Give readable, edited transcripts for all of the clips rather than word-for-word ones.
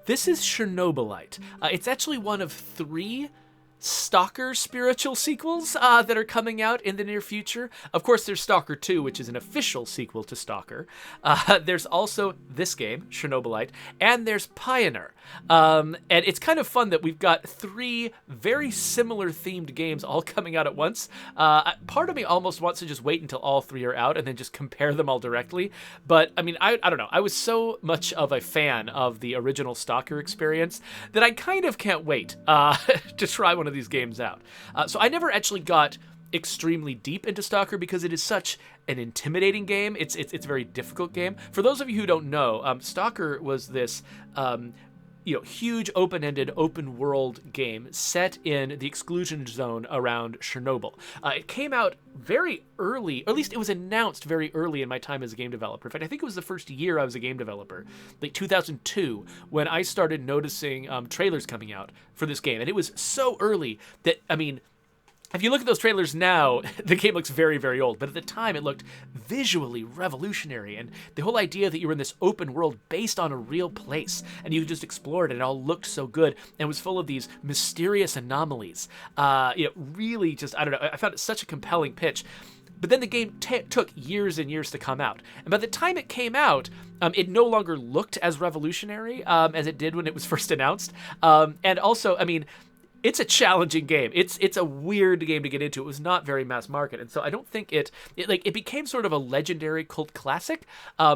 This is Chernobylite. It's actually one of 3 S.T.A.L.K.E.R spiritual sequels that are coming out in the near future. Of course, there's S.T.A.L.K.E.R 2, which is an official sequel to S.T.A.L.K.E.R. There's also this game, Chernobylite, and there's Pioneer. And it's kind of fun that we've got 3 very similar themed games all coming out at once. Part of me almost wants to just wait until all 3 are out and then just compare them all directly. But, I mean, I don't know. I was so much of a fan of the original S.T.A.L.K.E.R experience that I kind of can't wait to try one of these games out. So I never actually got extremely deep into S.T.A.L.K.E.R because it is such an intimidating game. It's a very difficult game. For those of you who don't know, S.T.A.L.K.E.R was this huge open-ended, open-world game set in the exclusion zone around Chernobyl. It came out very early, or at least it was announced very early in my time as a game developer. In fact, I think it was the first year I was a game developer, like 2002, when I started noticing trailers coming out for this game. And it was so early that, I mean, if you look at those trailers now, the game looks very, very old. But at the time, it looked visually revolutionary. And the whole idea that you were in this open world based on a real place, and you just explored it, and it all looked so good, and was full of these mysterious anomalies. Really just, I don't know, I found it such a compelling pitch. But then the game took years and years to come out. And by the time it came out, it no longer looked as revolutionary as it did when it was first announced. And also, I mean, it's a challenging game. It's a weird game to get into. It was not very mass market, and so I don't think it became sort of a legendary cult classic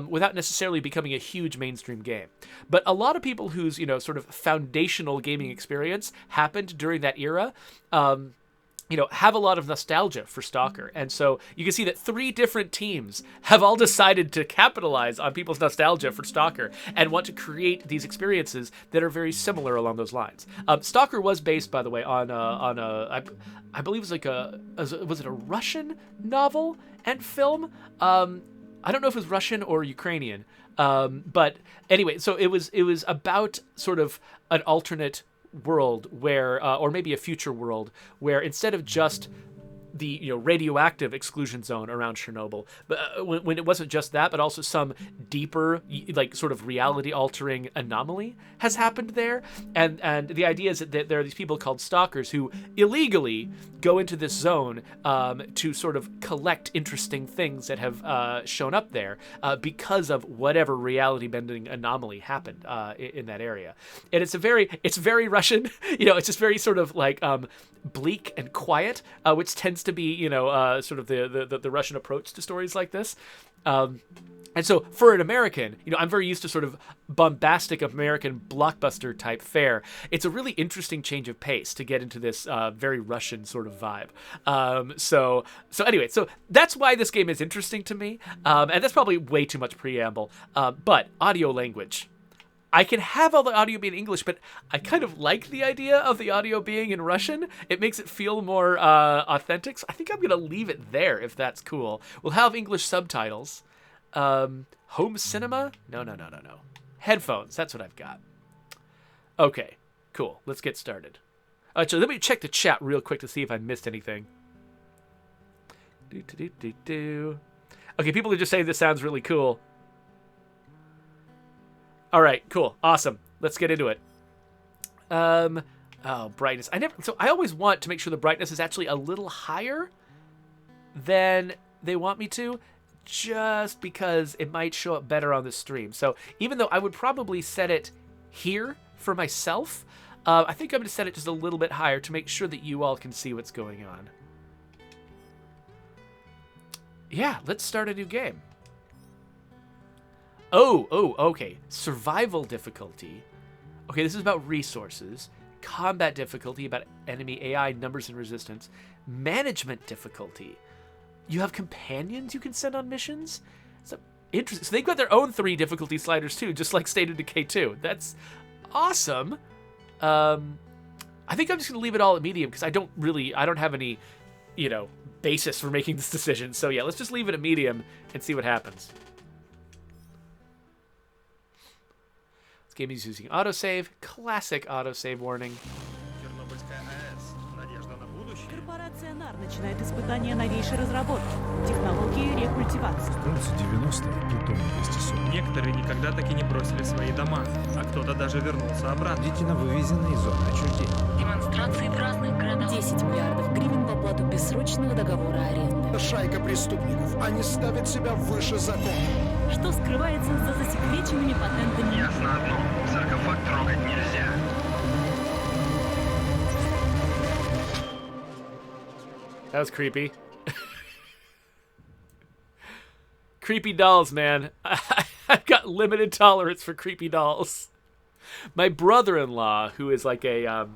without necessarily becoming a huge mainstream game. But a lot of people whose sort of foundational gaming experience happened during that era. Have a lot of nostalgia for S.T.A.L.K.E.R. And so you can see that 3 different teams have all decided to capitalize on people's nostalgia for S.T.A.L.K.E.R. and want to create these experiences that are very similar along those lines. S.T.A.L.K.E.R was based, by the way, on I believe it was a Russian novel and film? I don't know if it was Russian or Ukrainian. But anyway, so it was about sort of an alternate world where, or maybe a future world where instead of just the radioactive exclusion zone around Chernobyl, but when it wasn't just that, but also some deeper sort of reality altering anomaly has happened there, and the idea is that there are these people called stalkers who illegally go into this zone to sort of collect interesting things that have shown up there because of whatever reality bending anomaly happened in that area. And it's very Russian, it's just very sort of like bleak and quiet, which tends to be, sort of the Russian approach to stories like this. And so for an American, I'm very used to sort of bombastic American blockbuster type fare. It's a really interesting change of pace to get into this very Russian sort of vibe. So anyway, so that's why this game is interesting to me. And that's probably way too much preamble. But audio language. I can have all the audio be in English, but I kind of like the idea of the audio being in Russian. It makes it feel more authentic. So I think I'm going to leave it there if that's cool. We'll have English subtitles. Home cinema? No. Headphones, that's what I've got. Okay, cool. Let's get started. So let me check the chat real quick to see if I missed anything. Okay, people are just saying this sounds really cool. All right, cool, awesome. Let's get into it. Brightness. I always want to make sure the brightness is actually a little higher than they want me to, just because it might show up better on the stream. So even though I would probably set it here for myself, I think I'm going to set it just a little bit higher to make sure that you all can see what's going on. Yeah, let's start a new game. Oh, okay. Survival difficulty. Okay, this is about resources. Combat difficulty, about enemy AI, numbers, and resistance. Management difficulty. You have companions you can send on missions? So interesting. So they've got their own 3 difficulty sliders too, just like State of Decay 2. That's awesome. I think I'm just going to leave it all at medium because I don't have any, basis for making this decision. So yeah, let's just leave it at medium and see what happens. This game is using autosave. Classic autosave warning. S.T.A.L.K.E.R начинает испытания новейшей разработки – технологии рекультивации. Солнце 90 Плутон 240. Некоторые никогда так и не бросили свои дома, а кто-то даже вернулся обратно. Детина вывезена из зоны отчуждения. Демонстрации в разных городах. 10 миллиардов гривен в оплату бессрочного договора аренды. Шайка преступников. Они ставят себя выше закона. Что скрывается за засекреченными патентами? Ясно одно, саркофаг трогать нельзя. That was creepy. Creepy dolls, man. I've got limited tolerance for creepy dolls. My brother-in-law, who is like a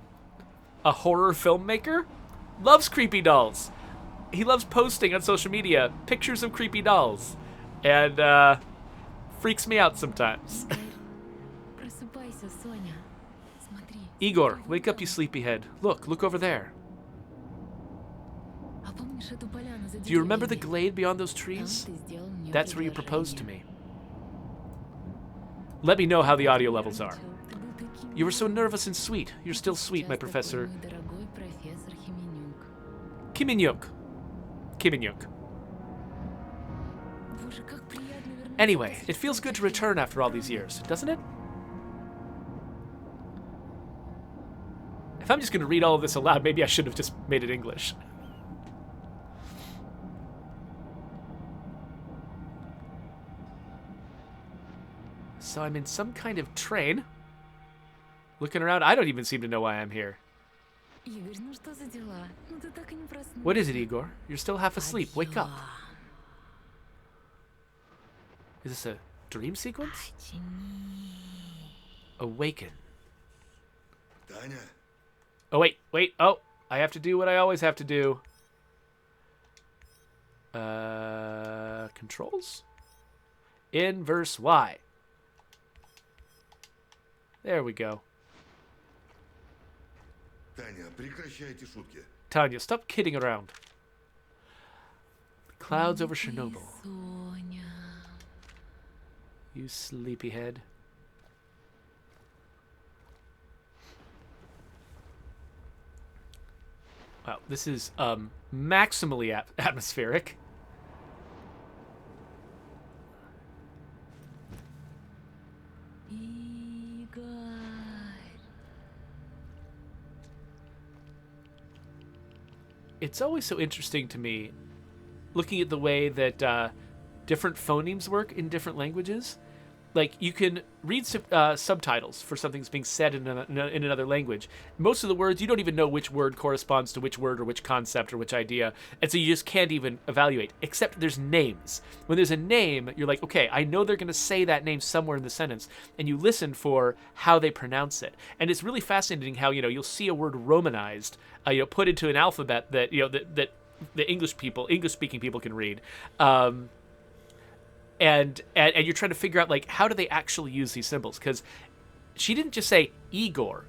horror filmmaker, loves creepy dolls. He loves posting on social media pictures of creepy dolls, and freaks me out sometimes. Просыпайся, Соня. Смотри. Igor, wake up, you sleepyhead. Look over there. А помнишь эту поляну за Do you remember the деревьями? glade beyond those Там trees? ты сделал мне That's where you proposed to предложение. me. Let me know how the audio levels are. Ты был таким You were so nervous and sweet. You're still sweet, my Сейчас такой professor. мой дорогой профессор Хименюк. Kiminyuk. Kiminyuk. Боже, как приятно вернуться Anyway, в it feels good to return after all these years, doesn't it? If I'm just going to read all of this aloud, maybe I should have just made it English. So I'm in some kind of train. Looking around, I don't even seem to know why I'm here. Игорь, ну что за дела? Ну ты так и не проснулся. What is it, Igor? You're still half asleep. Wake up. Is this a dream sequence? Awaken. Таня, Oh, wait. Oh, I have to do what I always have to do. Controls? Inverse Y. There we go. Таня, прекращайте шутки. Tanya, stop kidding around. Clouds over Chernobyl. Соня. You sleepyhead. Wow, this is maximally atmospheric. Игорь. It's always so interesting to me looking at the way that different phonemes work in different languages. Like, you can read subtitles for something that's being said in another language. Most of the words, you don't even know which word corresponds to which word or which concept or which idea, and so you just can't even evaluate, except there's names. When there's a name, you're like, okay, I know they're going to say that name somewhere in the sentence, and you listen for how they pronounce it. And it's really fascinating how, you'll see a word romanized, put into an alphabet that, that the English-speaking people can read. And you're trying to figure out, like, how do they actually use these symbols? Because she didn't just say Igor,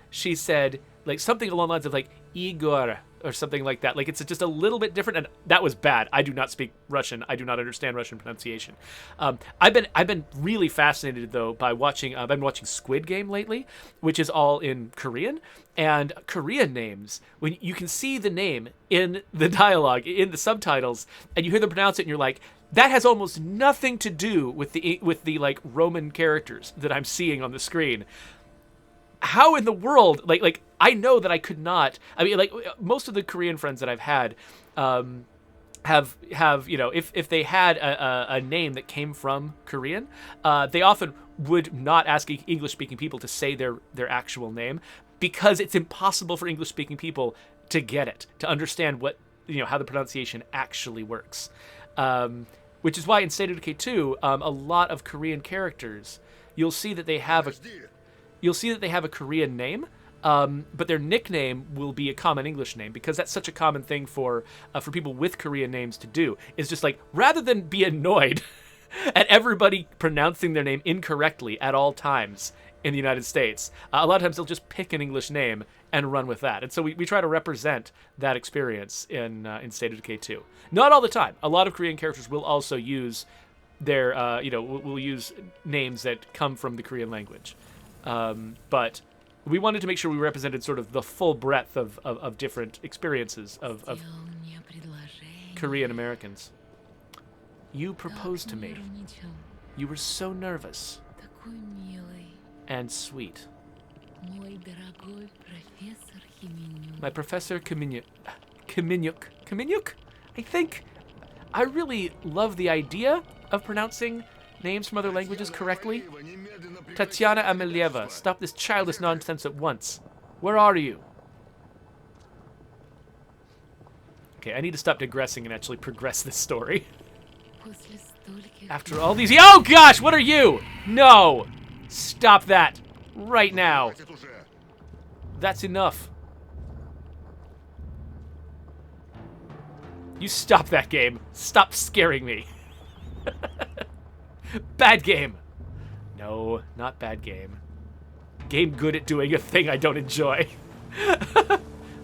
she said, like, something along the lines of, like, Igor or something like that. Like, it's just a little bit different, and that was bad. I do not speak Russian. I do not understand Russian pronunciation. I've been really fascinated, though, by watching, I've been watching Squid Game lately, which is all in Korean. And Korean names, when you can see the name in the dialogue, in the subtitles, and you hear them pronounce it, and you're like, that has almost nothing to do with the like Roman characters that I'm seeing on the screen. How in the world, like I know that I could not. I mean, like, most of the Korean friends that I've had have if they had a name that came from Korean, they often would not ask English-speaking people to say their actual name, because it's impossible for English-speaking people to get it, to understand what how the pronunciation actually works. Which is why in S.T.A.L.K.E.R 2, a lot of Korean characters, you'll see that they have a Korean name, but their nickname will be a common English name, because that's such a common thing for people with Korean names to do. Is just like, rather than be annoyed at everybody pronouncing their name incorrectly at all times in the United States, a lot of times they'll just pick an English name and run with that. And so we try to represent that experience in S.T.A.L.K.E.R 2. Not all the time. A lot of Korean characters will also use their, will use names that come from the Korean language. But We wanted to make sure we represented sort of the full breadth of different experiences of Korean Americans. You proposed to me. You were so nervous and sweet. My Professor Kiminyuk, I think. I really love the idea of pronouncing names from other languages correctly. Tatiana Amelieva, stop this childish nonsense at once. Where are you? Okay, I need to stop digressing and actually progress this story. After all these... Oh gosh, what are you? No! Stop that. Right now. That's enough. You stop that game. Stop scaring me. Bad game. No, not bad game. Game good at doing a thing I don't enjoy.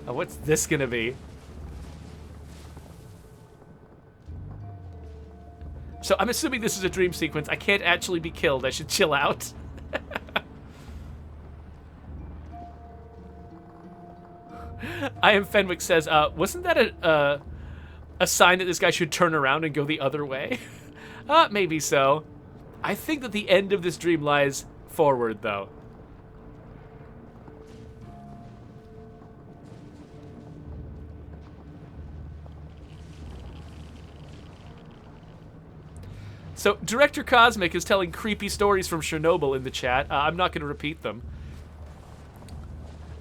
Oh, what's this gonna be? So I'm assuming this is a dream sequence. I can't actually be killed. I should chill out. I am Fenwick says, wasn't that a sign that this guy should turn around and go the other way? Maybe so. I think that the end of this dream lies forward, though. So, Director Cosmic is telling creepy stories from Chernobyl in the chat. I'm not going to repeat them.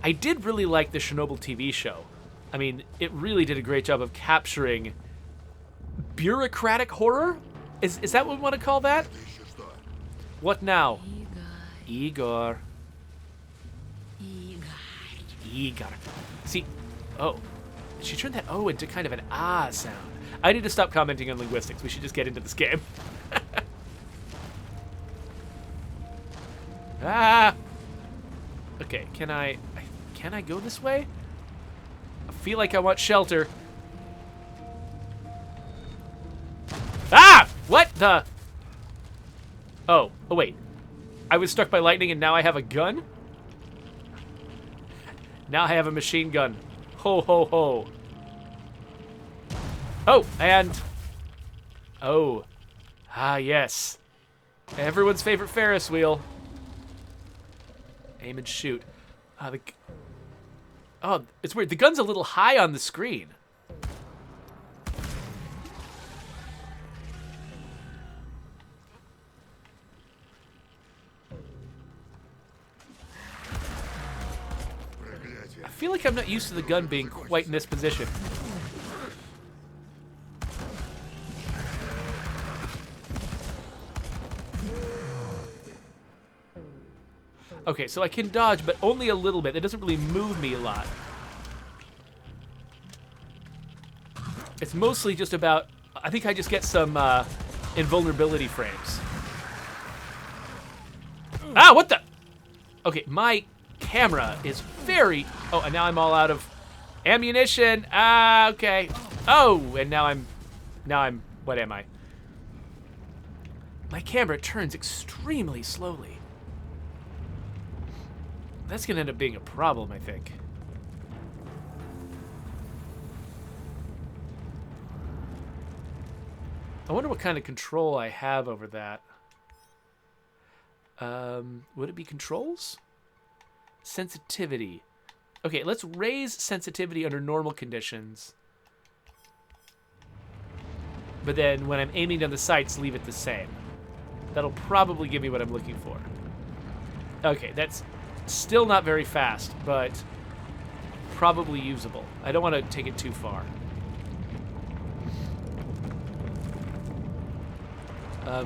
I did really like the Chernobyl TV show. I mean, it really did a great job of capturing bureaucratic horror? Is that what we want to call that? What now? Igor. Igor. See, oh. She turned that O into kind of an ah sound. I need to stop commenting on linguistics. We should just get into this game. Ah! Okay, can I go this way? I feel like I want shelter. Ah! What the? Oh, wait. I was struck by lightning and now I have a gun? Now I have a machine gun. Ho, ho, ho. Oh, and... Oh. Ah, yes. Everyone's favorite Ferris wheel. Aim and shoot. Oh, it's weird. The gun's a little high on the screen. I feel like I'm not used to the gun being quite in this position. Okay, so I can dodge, but only a little bit. It doesn't really move me a lot. It's mostly just about... I think I just get some invulnerability frames. Ah, what the... Okay, my camera is very... Oh, and now I'm all out of ammunition. Ah, okay. Oh, and now I'm... What am I? My camera turns extremely slowly. That's gonna end up being a problem, I think. I wonder what kind of control I have over that. Would it be controls? Sensitivity. Okay, let's raise sensitivity under normal conditions. But then when I'm aiming down the sights, leave it the same. That'll probably give me what I'm looking for. Okay, that's still not very fast, but probably usable. I don't want to take it too far. I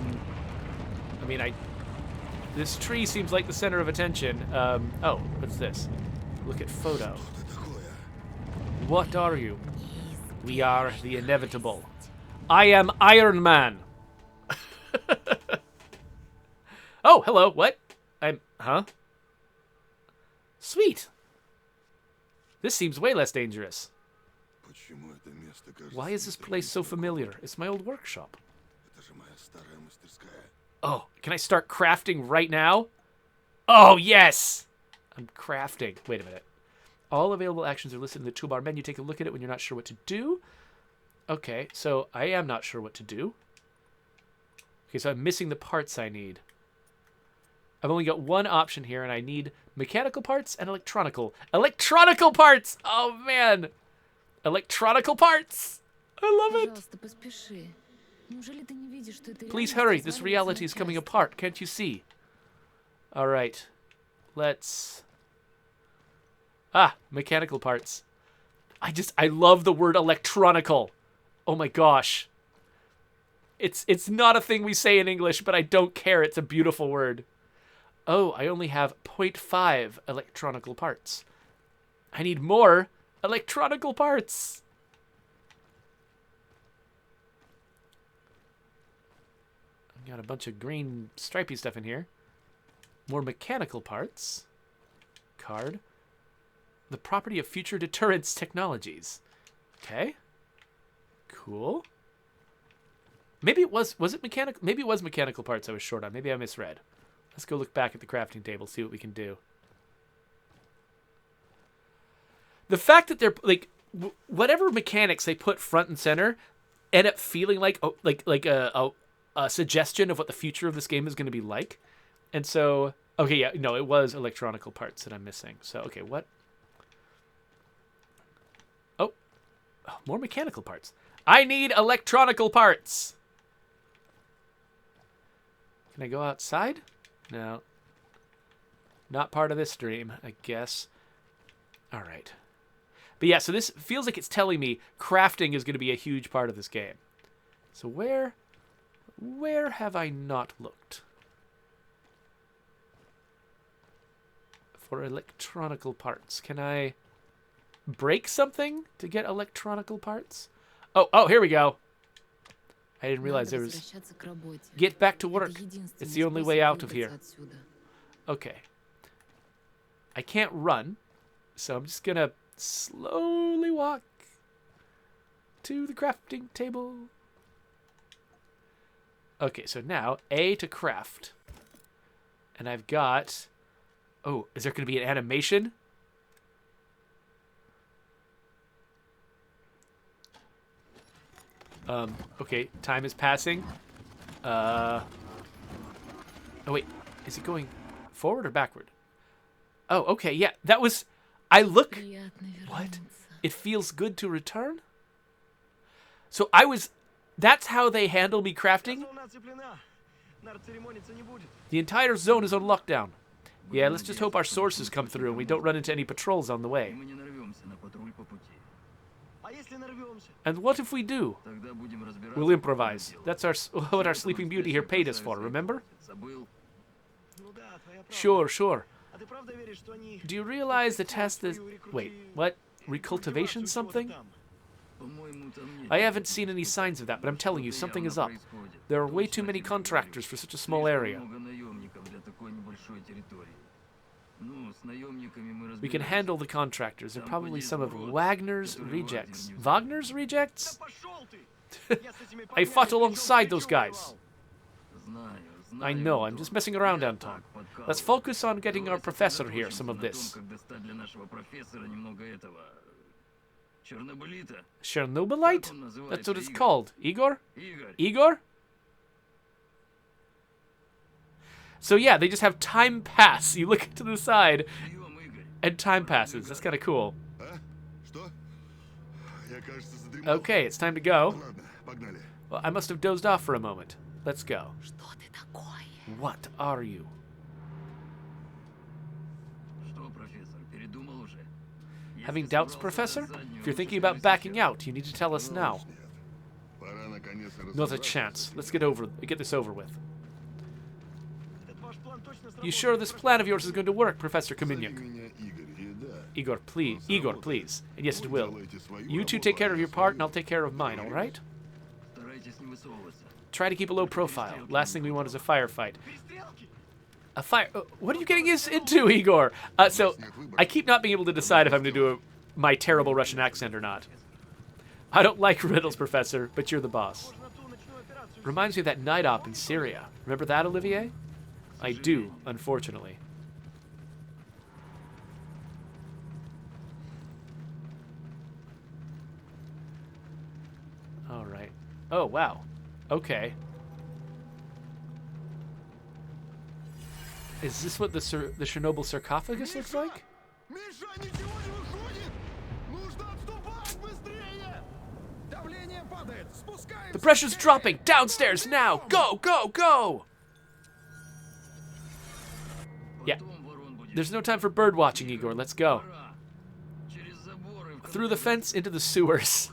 mean, this tree seems like the center of attention. Oh, what's this? Look at photo. What are you? We are the inevitable. I am Iron Man. Oh, hello. What? Huh? Sweet. This seems way less dangerous. Why is this place so familiar? It's my old workshop. Oh, can I start crafting right now? Oh, yes! I'm crafting. Wait a minute. All available actions are listed in the toolbar menu. Take a look at it when you're not sure what to do. Okay, so I am not sure what to do. Okay, so I'm missing the parts I need. I've only got one option here, and I need mechanical parts and electronical. Electronical parts! Oh, man! Electronical parts! I love it! Пожалуйста, поспеши. Неужели ты не видишь, что это Please реальность hurry, this разваливается reality на is coming части? apart. Can't you see? Alright. Let's... mechanical parts. I love the word electronical. Oh my gosh. It's not a thing we say in English, but I don't care. It's a beautiful word. Oh, I only have 0.5 electronical parts. I need more electronical parts. I've got a bunch of green stripy stuff in here. More mechanical parts. Card. The property of future deterrence technologies. Okay. Cool. Maybe it was it mechanical? Maybe it was mechanical parts I was short on. Maybe I misread. Let's go look back at the crafting table, see what we can do. The fact that they're like whatever mechanics they put front and center end up feeling like a suggestion of what the future of this game is going to be like. And so, okay, yeah, no, it was electronical parts that I'm missing. So, okay, what? Oh, more mechanical parts. I need electronical parts. Can I go outside? No. Not part of this stream, I guess. All right. But yeah, so this feels like it's telling me crafting is going to be a huge part of this game. So where have I not looked? For electronical parts. Can I break something to get electronical parts? Oh, here we go. I didn't realize there was... Возвращаться к работе. Get back to Это work. единственный It's the only способ way out of выбраться here. отсюда. Okay. I can't run, so I'm just gonna slowly walk to the crafting table. Okay, so now A to craft. And I've got... Oh, is there going to be an animation? Okay, time is passing. Oh, wait. Is it going forward or backward? Oh, okay, yeah. That was... I look... Приятно What? вернуться. It feels good to return? So I was... That's how they handle me crafting? The entire zone is on lockdown. Yeah, let's just hope our sources come through and we don't run into any patrols on the way. Мы не нарвемся на патруль по пути. And what if we do? Тогда будем разбираться. We'll improvise. That's what our Sleeping Beauty here paid us for, remember? Забыл. Sure, sure. Do you realize the test is... Wait, what? Recultivation something? По-моему, там нет. I haven't seen any signs of that, but I'm telling you, something is up. There are way too many contractors for such a small area. Много наемников для такой небольшой территории. Ну, с наемниками мы We can разберемся. handle the contractors. They're probably some of Wagner's rejects. Wagner's rejects? I fought alongside those guys. Знаю, I знаю, know, I'm Антон. just messing around, Я Anton. так подкалываю. Let's focus on getting our Давай professor here сосредоточимся some of на том, this. как достать для нашего профессора немного этого... Чернобылита. Chernobylite? Как он называется, That's what it's Игорь? called. Igor? Игорь. Igor? So yeah, they just have time pass. You look to the side, Прием, Игорь. and time passes. That's kind of cool. Что? Я, кажется, задремал. Okay, it's time to go. Ладно, погнали. Well, I must have dozed off for a moment. Let's go. Что ты такое? What are you? Что, профессор, передумал уже? Если Having doubts, собрался Professor? дать заднюю, If you're thinking лучше about backing скажи out, you need to tell us now. Нет. Пора наконец Not a разобраться chance. с Let's этим. get this over with. You sure this plan of yours is going to work, Professor Зови Kaminyuk? меня Игорь, и да. Igor, please. Igor, please. And yes, it Вы will. делаете свою You two работу, take care а of я your part, and свою. I'll take care of mine, all right? Старайтесь не высовываться. Try to keep a low profile. Last thing we want is a firefight. A fire... what are you getting us into, Igor? So, I keep not being able to decide if I'm going to do my terrible Russian accent or not. I don't like riddles, Professor, but you're the boss. Reminds me of that night op in Syria. Remember that, Olivier? I do, unfortunately. Oh, wow. Okay. Is this what the Chernobyl sarcophagus looks like? Миша, ничего не выходит! Нужно отступать быстрее! Давление падает! Спускаемся! The pressure's скорее! dropping! Downstairs now! Go, go, go! Yeah. Потом ворон будет. There's no time for bird watching, Igor. Let's go. Пора. Через заборы в Through the fence into the sewers.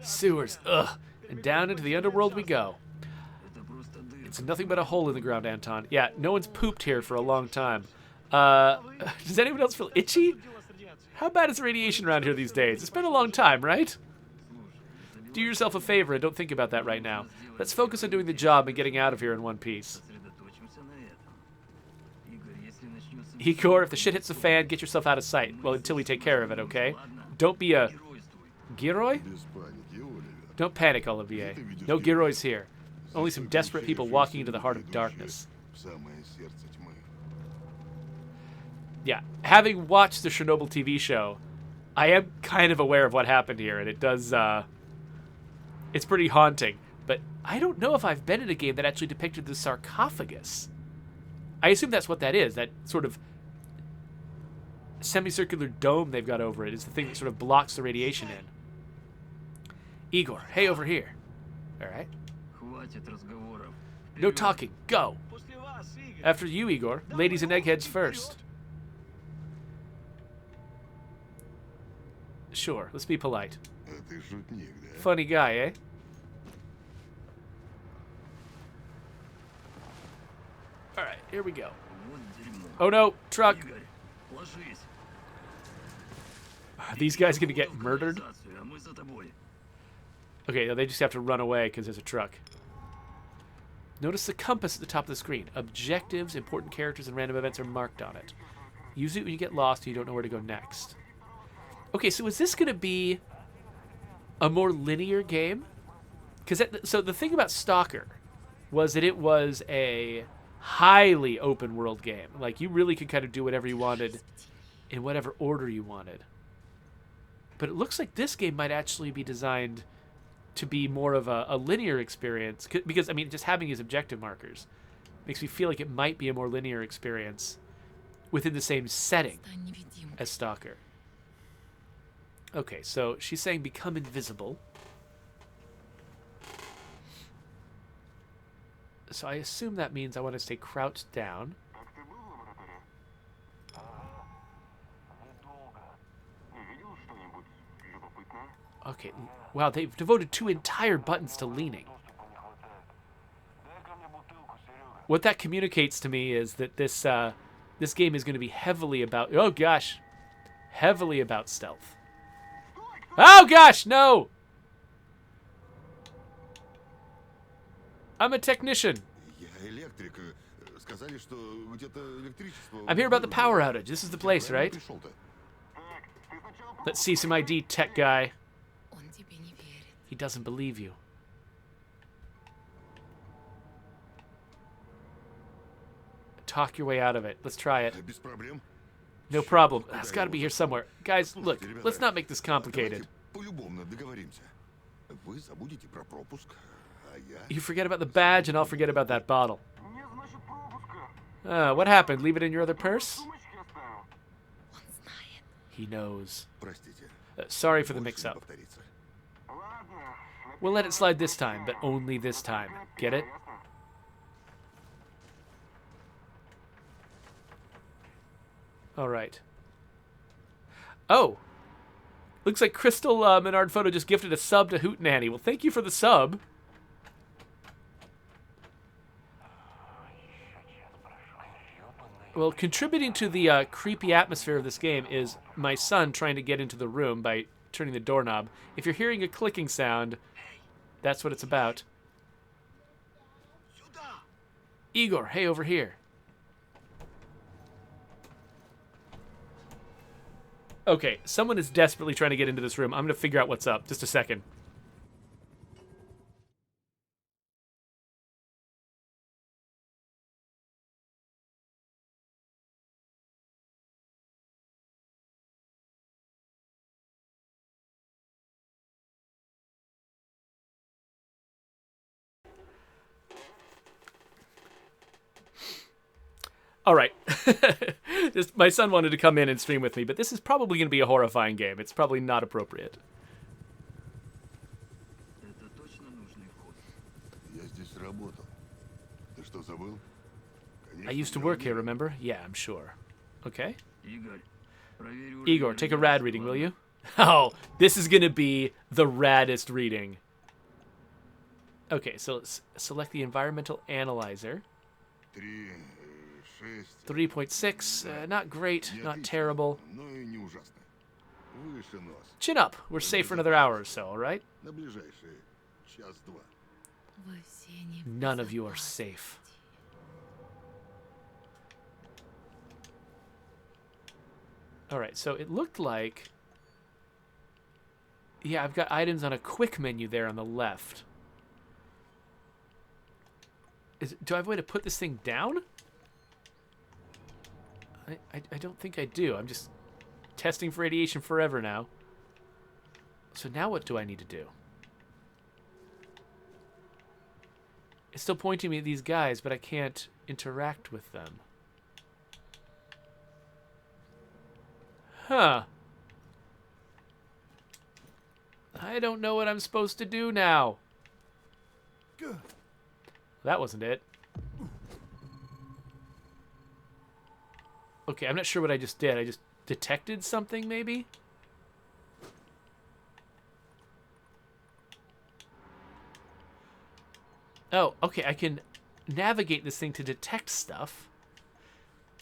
Sewers. Ugh. And down into the underworld we go. Это просто дырка. It's nothing but a hole in the ground, Anton. Yeah, no one's pooped here for a long time. Does anyone else feel itchy? How bad is the radiation around here these days? It's been a long time, right? Do yourself a favor and don't think about that right now. Let's focus on doing the job and getting out of here in one piece. Сосредоточимся на этом. Игорь, если начнется... Igor, if the shit hits the fan, get yourself out of sight. Well, until we take care of it, okay? Don't be a... Геройствуй. Герой? Без паники, Оливер. Don't panic, Olivier. No Geroys here. Only some desperate people walking into the heart of darkness. В самое сердце тьмы. Yeah, having watched the Chernobyl TV show, I am kind of aware of what happened here, and it does, it's pretty haunting. But I don't know if I've been in a game that actually depicted the sarcophagus. I assume that's what that is. That sort of semicircular dome they've got over it is the thing that sort of blocks the radiation in. Igor, hey, over here. All right. Хватит разговоров. No talking. Go. After you, Igor. Ladies and eggheads first. Sure, let's be polite. Ты шутник, да? Funny guy, eh? Alright, here we go. Вот дерьмо. Oh no, truck. Игорь, ложись. Are these guys gonna get murdered? Канализацию, а мы за тобой. Okay, no, they just have to run away because there's a truck. Notice the compass at the top of the screen. Objectives, important characters, and random events are marked on it. Use it when you get lost and you don't know where to go next. Okay, so is this going to be a more linear game? So the thing about S.T.A.L.K.E.R was that it was a highly open world game. Like, you really could kind of do whatever you wanted in whatever order you wanted. But it looks like this game might actually be designed to be more of a linear experience. Because, I mean, just having these objective markers makes me feel like it might be a more linear experience within the same setting Стань невидимкой. as S.T.A.L.K.E.R. Okay, so she's saying become invisible. So I assume that means I want to stay crouched down. Okay, wow, they've devoted 2 entire buttons to leaning. What that communicates to me is that this game is going to be heavily about... Oh, gosh. Heavily about stealth. Oh, gosh, no! I'm a technician. Я электрик. Сказали, что где-то электричество... I'm here about the power outage. This is the place, right? Пришел-то. Let's see some ID, tech guy. Он тебе не верит. He doesn't believe you. Talk your way out of it. Let's try it. Без проблем. No problem. It's got to be here somewhere. Guys, look, let's not make this complicated. Давайте полюбовно договоримся. Вы забудете про пропуск, а я... You forget about the badge, and I'll forget about that bottle. What happened? Leave it in your other purse? Он знает. He knows. Простите. Sorry for the Больше не mix-up. повторится. We'll let it slide this time, but only this time. Get it? All right. Oh! Looks like Crystal Menard Photo just gifted a sub to Hootenanny. Well, thank you for the sub. Well, contributing to the creepy atmosphere of this game is my son trying to get into the room by turning the doorknob. If you're hearing a clicking sound, that's what it's about. Igor, hey, over here. Okay, someone is desperately trying to get into this room. I'm going to figure out what's up. Just a second. All right. Just, my son wanted to come in and stream with me, but this is probably going to be a horrifying game. It's probably not appropriate. Это точно нужный вход? Я здесь работал. Ты что, забыл? I used to work here, remember? Yeah, I'm sure. Okay. Игорь, проверь уровень Igor, take a rad радиации, reading, will ладно? you? Oh, this is going to be the raddest reading. Okay, so let's select the environmental analyzer. 3.6, not great, not terrible. Но и не ужасно. Выше нос. Chin up. We're safe for another hour or so, all right? На ближайшие час-два. None of you are safe. All right, so it looked like... Yeah, I've got items on a quick menu there on the left. Do I have a way to put this thing down? I don't think I do. I'm just testing for radiation forever now. So now what do I need to do? It's still pointing me at these guys, but I can't interact with them. Huh. I don't know what I'm supposed to do now. That wasn't it. Okay, I'm not sure what I just did. I just detected something, maybe? Oh, okay, I can navigate this thing to detect stuff.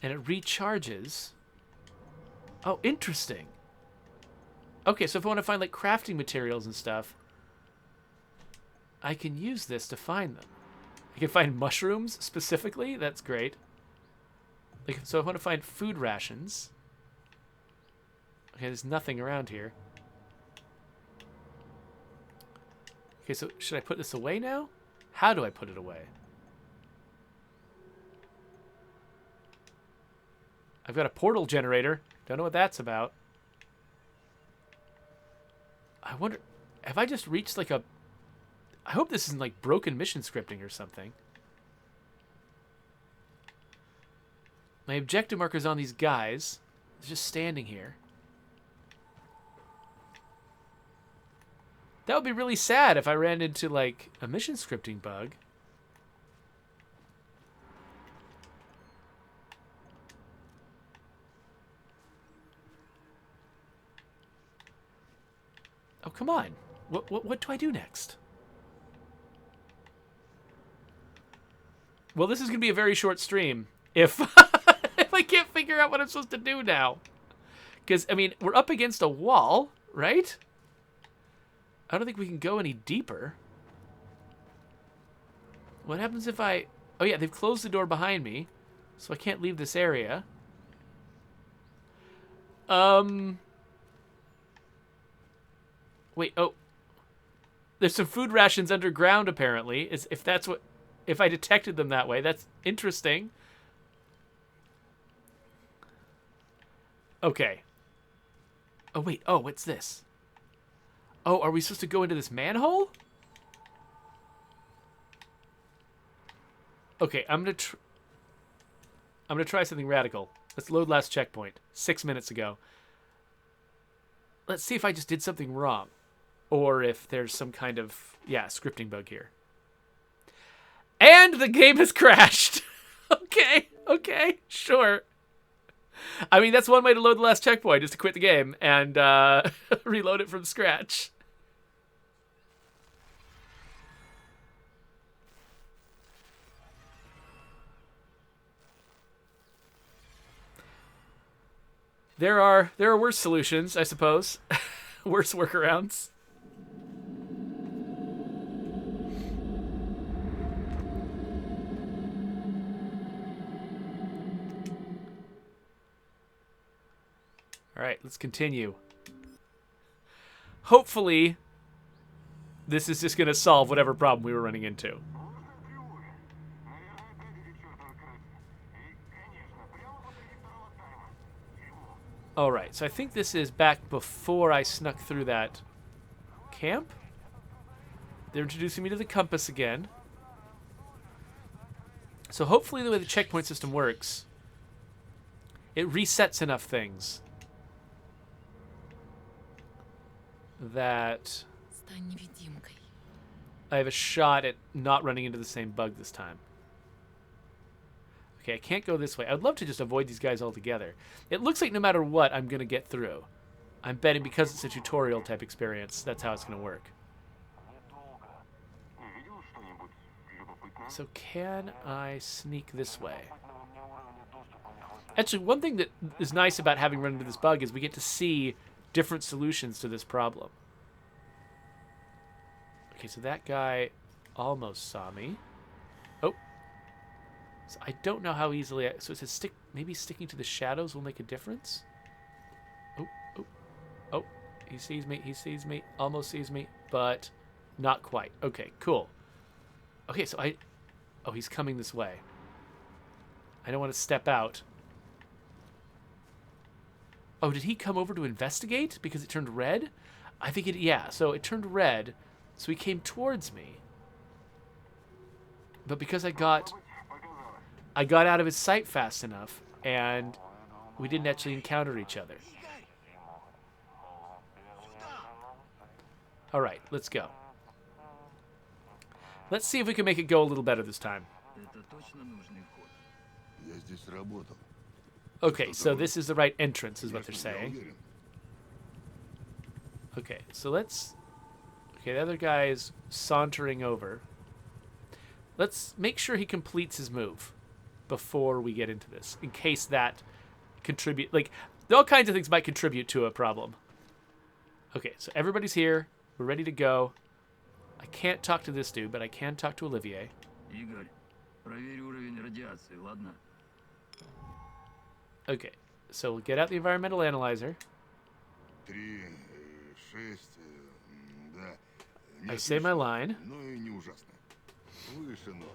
And it recharges. Oh, interesting. Okay, so if I want to find, like, crafting materials and stuff, I can use this to find them. I can find mushrooms, specifically. That's great. Like, so I want to find food rations. Okay, there's nothing around here. Okay, so should I put this away now? How do I put it away? I've got a portal generator. Don't know what that's about. I wonder... Have I just reached, like, a... I hope this isn't, like, broken mission scripting or something. My objective marker's on these guys. They're just standing here. That would be really sad if I ran into, like, a mission scripting bug. Oh, come on. What do I do next? Well, this is going to be a very short stream if if I can't figure out what I'm supposed to do now. Because, I mean, we're up against a wall, right? I don't think we can go any deeper. What happens if I... Oh, yeah, they've closed the door behind me, so I can't leave this area. Wait, oh. There's some food rations underground, apparently. If that's what... If I detected them that way, that's interesting. Okay. Oh, wait. Oh, what's this? Oh, are we supposed to go into this manhole? Okay, I'm gonna try something radical. Let's load last checkpoint. 6 minutes ago. Let's see if I just did something wrong. Or if there's some kind of, yeah, scripting bug here. And the game has crashed. Okay, sure. I mean, that's one way to load the last checkpoint, is to quit the game and reload it from scratch. There are worse solutions, I suppose. Worse workarounds. All right, let's continue. Hopefully, this is just going to solve whatever problem we were running into. All right, so I think this is back before I snuck through that camp. They're introducing me to the compass again. So hopefully the way the checkpoint system works, It resets enough things that Стань невидимкой. I have a shot at not running into the same bug this time. Okay, I can't go this way. I'd love to just avoid these guys altogether. It looks like no matter what, I'm going to get through. I'm betting because it's a tutorial type experience, that's how it's going to work. So can I sneak this way? Actually, one thing that is nice about having run into this bug is we get to see different solutions to this problem. Okay, so that guy almost saw me. Oh. So I don't know how easily... so it says maybe sticking to the shadows will make a difference? Oh, oh, oh. He sees me, almost sees me, but not quite. Okay, cool. Okay, so oh, he's coming this way. I don't want to step out. Oh, did he come over to investigate because it turned red? I think yeah, so it turned red, so he came towards me. But because I got out of his sight fast enough, and we didn't actually encounter each other. All right, let's go. Let's see if we can make it go a little better this time. Я здесь работал. Okay, so this is the right entrance, is what they're saying. Okay, so let's... Okay, the other guy is sauntering over. Let's make sure he completes his move before we get into this, in case that contribute... Like, all kinds of things might contribute to a problem. Okay, so everybody's here. We're ready to go. I can't talk to this dude, but I can talk to Olivier. Игорь, проверь уровень радиации, ладно? Okay, so we'll get out the environmental analyzer. 3, 6, да. I say my line. Но и не ужасно. Выше нос.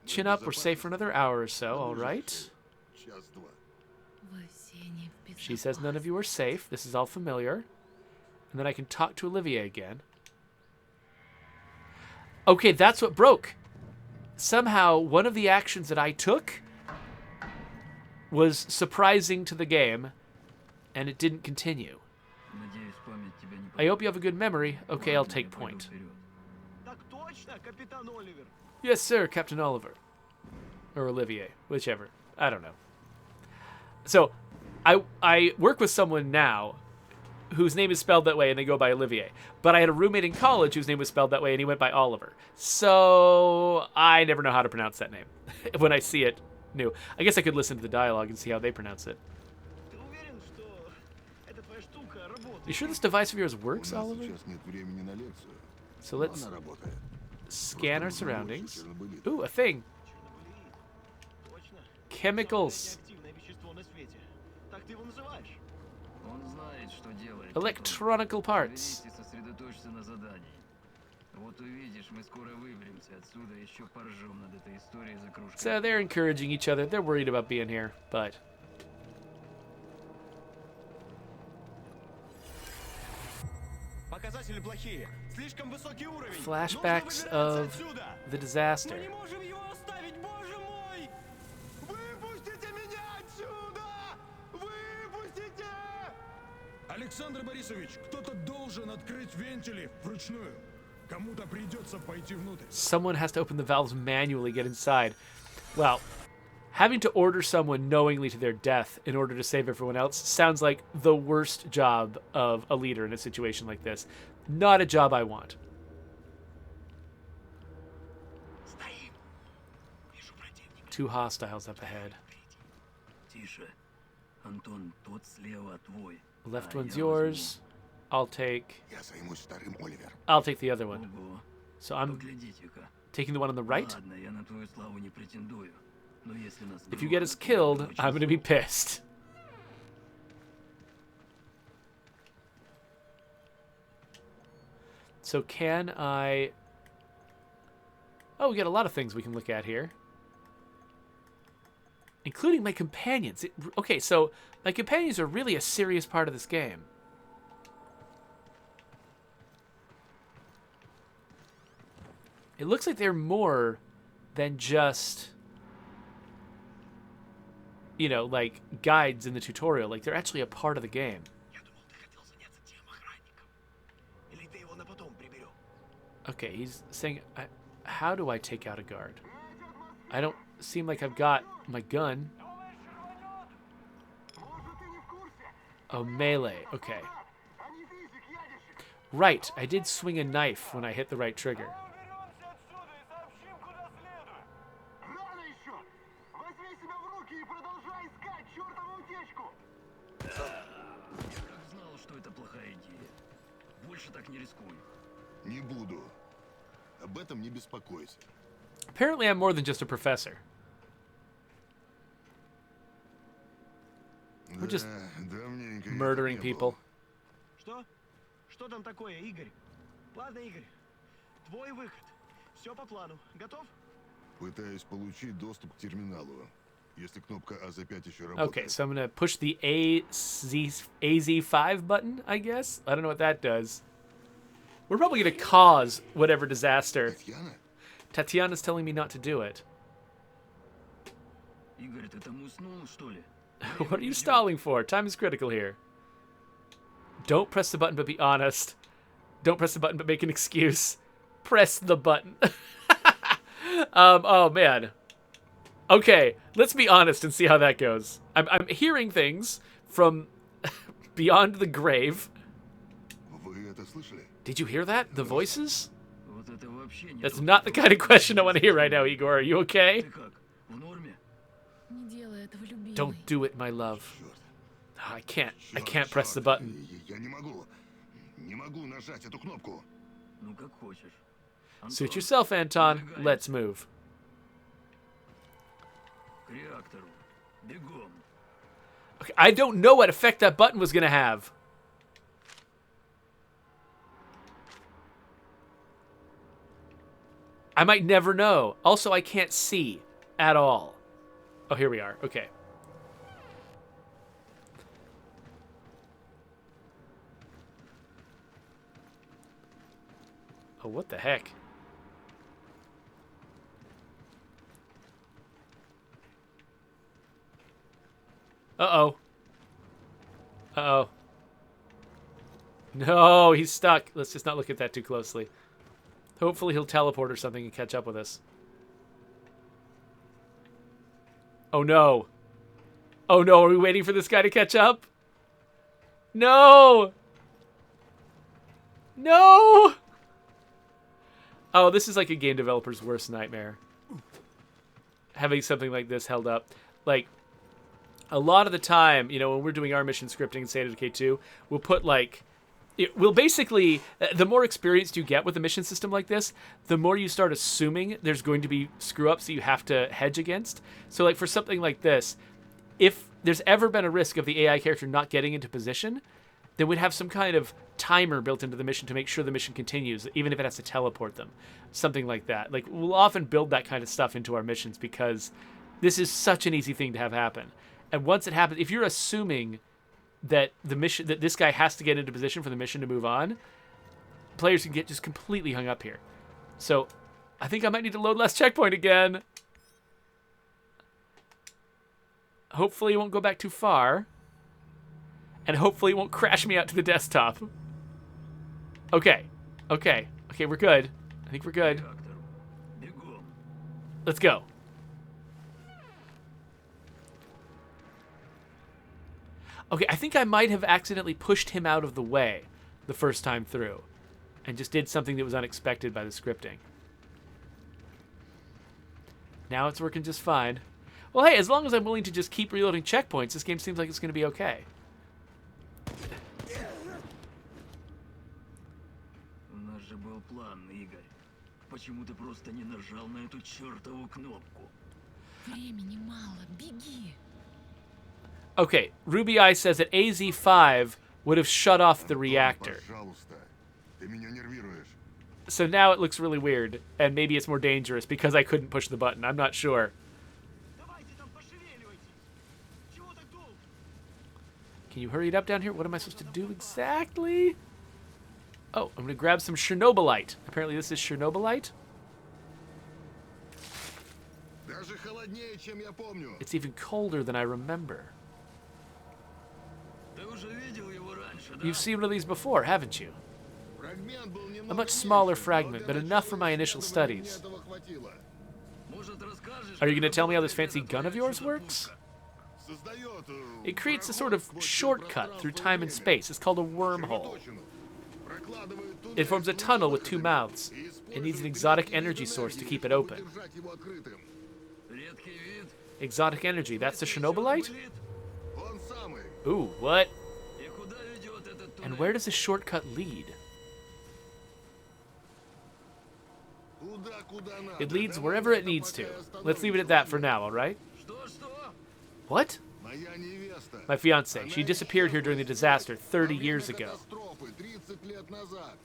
Chin up, we're safe for another hour or so, alright? Час-два. Вы все не в She says none of you are safe. This is all familiar. And then I can talk to Olivier again. Okay, that's what broke. Somehow, one of the actions that I took was surprising to the game, and it didn't continue. Надеюсь, память тебя не I hope you have a good memory. Okay, I'll take point. Так точно, капитан Оливер. Yes, sir, Captain Oliver. Or Olivier, whichever. I don't know. So, I work with someone now whose name is spelled that way, and they go by Olivier. But I had a roommate in college whose name was spelled that way, and he went by Oliver. So, I never know how to pronounce that name when I see it new. I guess I could listen to the dialogue and see how they pronounce it. Ты уверен, что эта твоя штука работает? You sure this device of yours У works, нас Oliver? сейчас нет времени на лекцию. So Но let's она работает. scan our Просто нужно больше surroundings. CHERNOBYLITE. Ooh, a thing. Точно. Chemicals. Самое радиоактивное вещество на свете. Так ты его называешь? Он знает, что делает. Electronical parts. Проверь и сосредоточься на задании. Вот увидишь, мы скоро выберемся отсюда, еще поржем над этой историей за кружкой. So they're encouraging each other. They're worried about being here, but... Показатели плохие. Слишком высокий уровень. Flashbacks of the disaster. Мы не можем его оставить, боже мой! Выпустите меня отсюда! Выпустите! Александр Борисович, кто-то должен открыть вентили вручную. Кому-то придется пойти внутрь. Someone has to open the valves manually, get inside. Well, having to order someone knowingly to their death in order to save everyone else sounds like the worst job of a leader in a situation like this. Not a job I want. Two hostiles up ahead. Тише. Антон, тот слева твой. Left А one's я yours. I'll take Я займусь вторым, Оливер. the other one. возьму. Ого. So I'm Поглядите-ка. taking the one on the right. Ладно, я на твою славу не претендую. Но если нас If you get us грохнут, killed, я очень I'm gonna be зол. pissed. So can I... Oh, we got a lot of things we can look at here. Including my companions. Okay, so my companions are really a serious part of this game. It looks like they're more than just... you know, like guides in the tutorial. Like they're actually a part of the game. Okay, he's saying, how do I take out a guard? I don't seem like I've got my gun. Oh, melee. Okay. Right, I did swing a knife when I hit the right trigger. Знал, что это плохая идея. Больше так не рискуй. Не буду. Об этом не беспокойся. Apparently I'm more than just a professor. We're just Давненько я murdering тут не people. был. Что? Что там такое, Игорь? Ладно, Игорь. Твой выход. Все по плану. Готов? Пытаюсь получить доступ к терминалу. Если кнопка А5 еще Okay, работает. so I'm going to push the AZ5 button, I guess. I don't know what that does. We're probably going to cause whatever disaster. Татьяна? Tatiana's telling me not to do it. Игорь, ты там уснул, что ли? What are you stalling for? Time is critical here. Don't press the button, but be honest. Don't press the button, but make an excuse. Press the button. Oh, man. Okay, let's be honest and see how that goes. I'm hearing things from beyond the grave. Вы это слышали? Did you hear that? The voices? Вот это вообще не That's то, not the что kind of просто question I want to слышал. hear right now, Igor. Are you okay? Ты как? В норме? Не делай этого, любимый. Don't do it, my love. Черт. Oh, I can't Черт, press the черт. button. Я не могу. Не могу нажать эту кнопку. Ну как хочешь. Suit Антон, yourself, Anton. выдвигаемся. Let's move. К реактору. Бегом. Okay, I don't know what effect that button was going to have. I might never know. Also, I can't see at all. Oh, here we are. Okay. Oh, what the heck? Uh-oh. Uh-oh. No, he's stuck. Let's just not look at that too closely. Hopefully he'll teleport or something and catch up with us. Oh, no. Oh, no. Are we waiting for this guy to catch up? No! No! Oh, this is like a game developer's worst nightmare. Having something like this held up. Like, a lot of the time, you know, when we're doing our mission scripting in State of Decay 2, we'll put, like... We'll basically... The more experienced you get with a mission system like this, the more you start assuming there's going to be screw-ups that you have to hedge against. So, like, for something like this, if there's ever been a risk of the AI character not getting into position, then we'd have some kind of timer built into the mission to make sure the mission continues, even if it has to teleport them. Something like that. Like, we'll often build that kind of stuff into our missions because this is such an easy thing to have happen. And once it happens, if you're assuming that the mission, that this guy has to get into position for the mission to move on, players can get just completely hung up here. So I think I might need to load less checkpoint again. Hopefully it won't go back too far. And hopefully it won't crash me out to the desktop. Okay. Okay. Okay, we're good. I think we're good. К реактору. Бегом. Let's go. Okay, I think I might have accidentally pushed him out of the way the first time through and just did something that was unexpected by the scripting. Now it's working just fine. Well, hey, as long as I'm willing to just keep reloading checkpoints, this game seems like it's going to be okay. У нас же был план, Игорь. Почему ты просто не нажал на эту чертову кнопку? Времени мало, беги. Okay, Ruby Eye says that AZ5 would have shut off the reactor. Пожалуйста. Ты меня нервируешь. So now it looks really weird, and maybe it's more dangerous because I couldn't push the button. I'm not sure. Давайте там пошевеливайтесь. Чего так долго? Can you hurry it up down here? What am I supposed to do exactly? Oh, I'm going to grab some Chernobylite. Apparently this is Chernobylite. Да Даже холоднее, чем я помню. It's even colder than I remember. Ты уже видел его раньше, да? You've seen one of these before, haven't you? Фрагмент был A немного much smaller меньше, fragment, но but для enough for my начала initial исследования studies. этого хватило. Может, расскажешь, Are you going to как tell me how this работает fancy эта gun of твоя yours works? чудо-пушка? Создает, It creates a проход sort of сквозь shortcut through пространство и time and время. space. It's called a wormhole. Червоточину. Прокладывает туннель It forms a с двумя tunnel with 2 выходами mouths. и It needs an использует exotic редкий вид energy source to энергии, keep it чтобы open. держать его открытым. Редкий вид. Exotic energy, that's the Chernobylite? Чернобылит? Он самый. Ooh, what? И куда ведет этот And туннель? where does this shortcut lead? Куда надо. It leads Давай wherever на it этом needs to. пока и Let's leave it at that for остановимся, now, alright? Что? What? Моя невеста. My fiance. She Она disappeared here during the disaster 30 во years время ago. катастрофы 30 лет назад.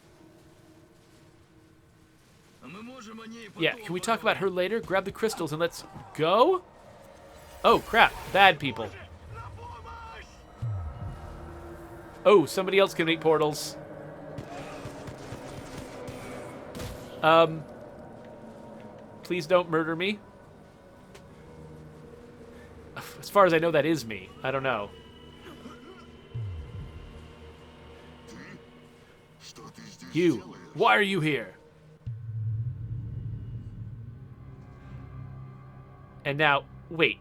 А мы можем о ней Yeah, потом can we talk about her поговорить. later? Grab the crystals and let's go? Oh, crap. Bad people. Oh, somebody else can make portals. Please don't murder me. As far as I know, that is me. I don't know. Что ты здесь You. делаешь? Why are you here? And now, wait.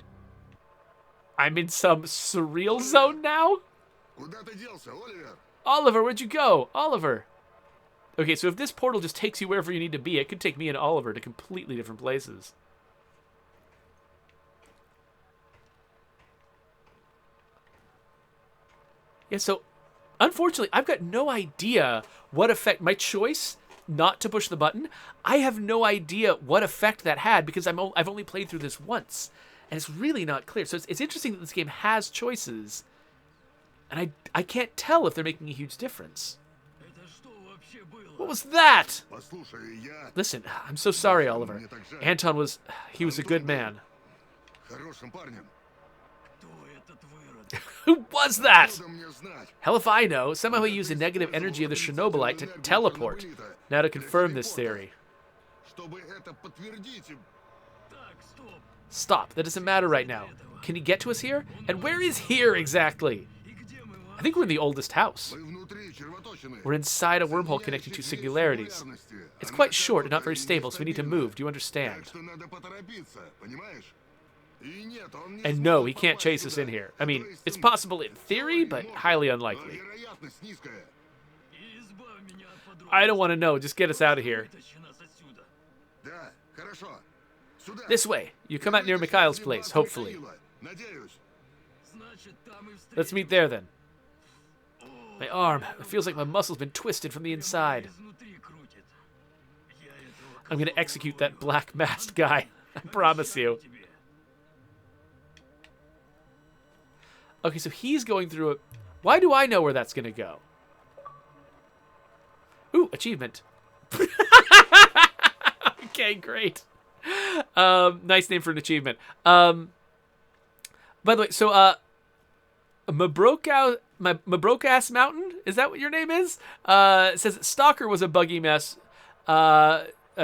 I'm in some surreal zone now? Куда ты делся, Оливер? Oliver, where'd you go? Oliver. Okay, so if this portal just takes you wherever you need to be, it could take me and Oliver to completely different places. Yeah, so unfortunately, I've got no idea what effect my choice not to push the button. I have no idea what effect that had because I've only played through this once, and it's really not clear. So it's interesting that this game has choices, and I can't tell if they're making a huge difference. Это что вообще было? What was that? Послушай, я Listen, I'm so sorry, Oliver. Anton was a good man. хорошим парнем. Кто этот выродок? Who was that? Откуда мне знать? Hell if I know. Somehow he used the negative energy of the Chernobylite to teleport. Now to confirm this theory. Чтобы это подтвердить, Так, стоп. Stop. That doesn't matter right now. Can he get to us here? And where is here exactly? И где мы I think we're in the oldest house. мы внутри червоточины. We're inside a wormhole connecting two singularities. It's quite short and not very stable, so we need to move. Do you Так understand? что надо поторопиться, понимаешь? И нет, он не And no, he сможет can't попасть chase us сюда. in here. I mean, То есть it's он possible in theory, but может, highly но unlikely. вероятность низкая. И избавь меня от подробностей. I don't want to know. Just get us out of here. Вытащи нас отсюда. Да, хорошо. Сюда. This way. You come out near Mikhail's place, hopefully. Надеюсь. Значит, там и Let's meet there then. My arm. It feels like my muscle's been twisted from the inside. изнутри крутит. Я этого I'm gonna execute that black masked guy. I promise you. тебе. Okay, so he's going through it. Why do I know where that's gonna go? Ooh, achievement. Okay, great. Nice name for an achievement. By the way, so Mabrokas Mountain, is that what your name is? It says Stalker was a buggy mess,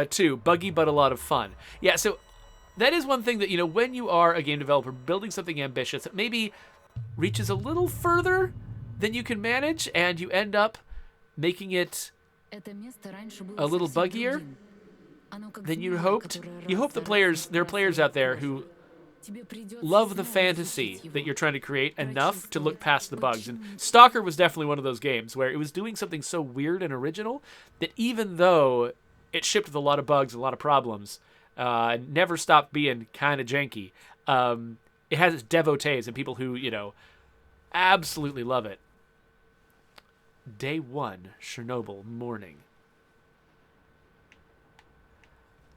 too. Buggy, but a lot of fun. Yeah, so that is one thing that, you know, when you are a game developer building something ambitious that maybe reaches a little further than you can manage, and you end up making it a little buggier than you hoped. You hope there are players out there who love the fantasy that you're trying to create enough to look past the bugs. And Stalker was definitely one of those games where it was doing something so weird and original that even though it shipped with a lot of bugs, a lot of problems, never stopped being kind of janky, it has its devotees and people who, you know, absolutely love it. Day 1, Chernobyl morning.